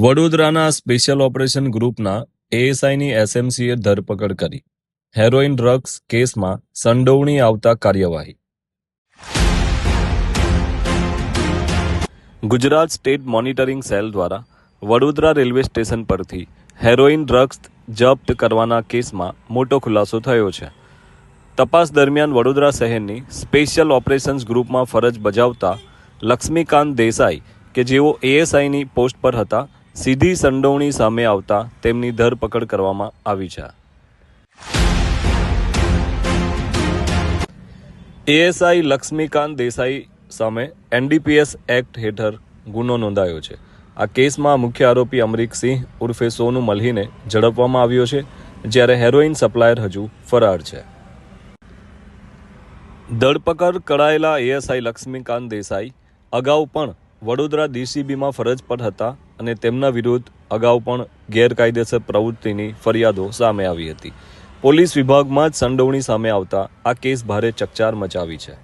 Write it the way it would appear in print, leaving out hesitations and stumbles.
વડોદરાના special operation ગ્રુપના એએસઆઈની એસએમસીએ ધરપકડ કરી. હેરોઇન ડ્રગ્સ કેસમાં સંડોવણી આવતા કાર્યવાહી. ગુજરાત સ્ટેટ મોનિટરિંગ સેલ દ્વારા વડોદરા રેલવે સ્ટેશન પરથી હેરોઇન ડ્રગ્સ જપ્ત કરવાના કેસમાં મોટો ખુલાસો થયો છે. તપાસ દરમિયાન વડોદરા શહેરની સ્પેશિયલ ઓપરેશન્સ ગ્રુપમાં ફરજ બજાવતા લક્ષ્મીકાંત દેસાઈ કે જેઓ એએસઆઈની પોસ્ટ પર હતા, સીધી સંડોવણી સામે આવતા તેમની ધરપકડ કરવામાં આવી છે. એએસઆઈ લક્ષ્મીકાંત દેસાઈ સામે એનડીપીએસ એક્ટ હેઠળ ગુનો નોંધાયો છે. આ કેસમાં મુખ્ય આરોપી અમરીકસિંહ ઉર્ફે સોનુ મલ્હીને ઝડપવામાં આવ્યો છે, જ્યારે હેરોઇન સપ્લાયર હજુ ફરાર છે. ધરપકડ કરાયેલા એએસઆઈ લક્ષ્મીકાંત દેસાઈ અગાઉ પણ વડોદરા ડીસીબીમાં ફરજ પર હતા અને તેમના વિરુદ્ધ અગાઉ પણ ગેરકાયદેસર પ્રવૃત્તિની ફરિયાદો સામે આવી હતી. પોલીસ વિભાગમાં જ સંડોવણી સામે આવતા આ કેસ ભારે ચકચાર મચાવી છે.